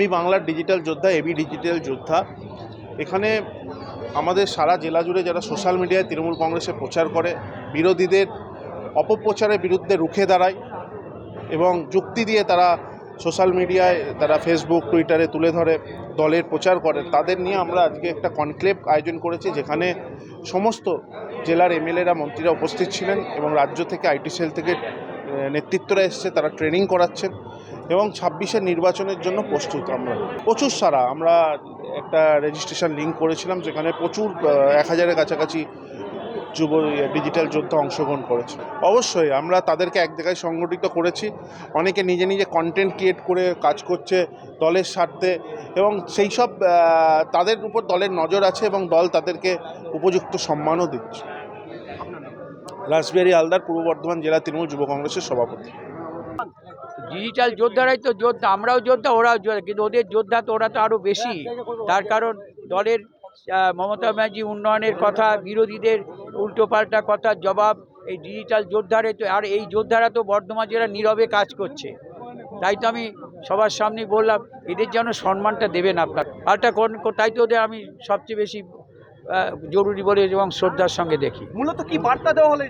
আমি বাংলার ডিজিটাল যোদ্ধা, এবি ডিজিটাল যোদ্ধা। এখানে আমাদের সারা জেলা জুড়ে যারা সোশ্যাল মিডিয়ায় তৃণমূল কংগ্রেসে প্রচার করে, বিরোধীদের অপপ্রচারের বিরুদ্ধে রুখে দাঁড়ায় এবং যুক্তি দিয়ে তারা সোশ্যাল মিডিয়ায়, তারা ফেসবুক, টুইটারে তুলে ধরে দলের প্রচার করে, তাদের নিয়ে আমরা আজকে একটা কনক্লেভ আয়োজন করেছি, যেখানে সমস্ত জেলার এমএলএরা, মন্ত্রীরা উপস্থিত ছিলেন এবং রাজ্য থেকে আইটি সেল থেকে নেতৃত্বরা এসছে, তারা ট্রেনিং করাচ্ছেন এবং 26-এর নির্বাচনের জন্য প্রস্তুত। আমরা প্রচুর আমরা একটা রেজিস্ট্রেশন লিঙ্ক করেছিলাম, যেখানে প্রচুর 1000-এর কাছাকাছি যুব ডিজিটাল যোদ্ধা অংশগ্রহণ করেছে। অবশ্যই আমরা তাদেরকে এক জায়গায় সংগঠিত করেছি। অনেকে নিজে নিজে কন্টেন্ট ক্রিয়েট করে কাজ করছে দলের স্বার্থে, এবং সেই সব তাদের উপর দলের নজর আছে এবং দল তাদেরকে উপযুক্ত সম্মানও দিচ্ছে। রাসবিহারী হালদার, পূর্ব বর্ধমান জেলা তৃণমূল যুব কংগ্রেসের সভাপতি। ডিজিটাল যোদ্ধারাই তো যোদ্ধা, আমরাও যোদ্ধা, ওরাও যোদ্ধা, কিন্তু ওদের যোদ্ধা তো ওরা তো আরও বেশি। তার কারণ দলের মমতা ব্যানার্জি উন্নয়নের কথা, বিরোধীদের উল্টোপাল্টা কথার জবাব এই ডিজিটাল যোদ্ধারে তো। আর এই যোদ্ধারা তো বর্ধমান জেলা নীরবে কাজ করছে। তাই তো আমি সবার সামনে বললাম, এদের যেন সম্মানটা দেবেন আপনার। আরটা তাই তো ওদের আমি সবচেয়ে বেশি জরুরি বলে এবং শ্রদ্ধার সঙ্গে দেখি। মূলত কি বার্তা দেওয়া হলো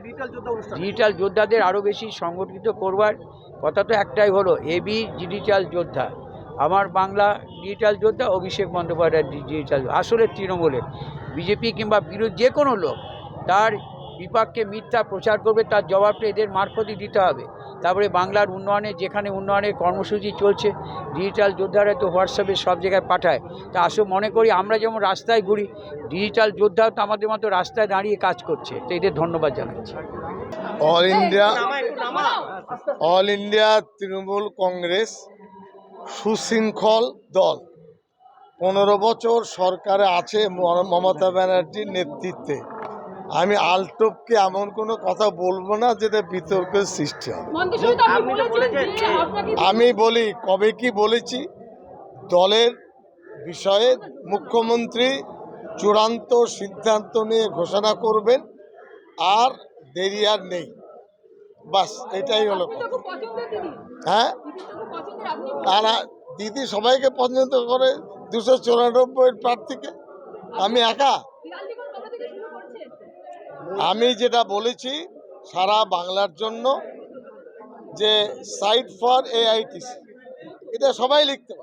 ডিজিটাল যোদ্ধাদের আরও বেশি সংগঠিত করবার কথা তো একটাই হলো, এবি ডিজিটাল যোদ্ধা। আমার বাংলা ডিজিটাল যোদ্ধা, অভিষেক বন্দ্যোপাধ্যায় ডিজিটাল। আসলে তৃণমূলে বিজেপি কিংবা বিরোধী যে কোনো লোক তার বিপক্ষে মিথ্যা প্রচার করবে, তার জবাবটা এদের মারফতই দিতে হবে। তারপরে বাংলার উন্নয়নে, যেখানে উন্নয়নের কর্মসূচি চলছে, ডিজিটাল যোদ্ধারা তো হোয়াটসঅ্যাপে সব জায়গায় পাঠায়। তা আসলে মনে করি আমরা যেমন রাস্তায় ঘুরি, ডিজিটাল যোদ্ধাও তো আমাদের মতো রাস্তায় দাঁড়িয়ে কাজ করছে। তো এদের ধন্যবাদ জানাচ্ছি। অল ইন্ডিয়া তৃণমূল কংগ্রেস সুশৃঙ্খল দল, 15 বছর সরকারে আছে মমতা ব্যানার্জির নেতৃত্বে। আমি আলটোপকে এমন কোনো কথা বলবো না যেটা বিতর্কের সৃষ্টি হবে। আমি বলি, কবে কি বলেছি, দলের বিষয়ে মুখ্যমন্ত্রী চূড়ান্ত সিদ্ধান্ত নিয়ে ঘোষণা করবেন, আর দেরি আর নেই। বাস এটাই হলো। হ্যাঁ, তারা দিদি সবাইকে পছন্দ করে, 294 প্রার্থীকে। আমি একা? আমি যেটা বলেছি সারা বাংলার জন্য, যে সাইট ফর AITC, এটা সবাই লিখতে পারে।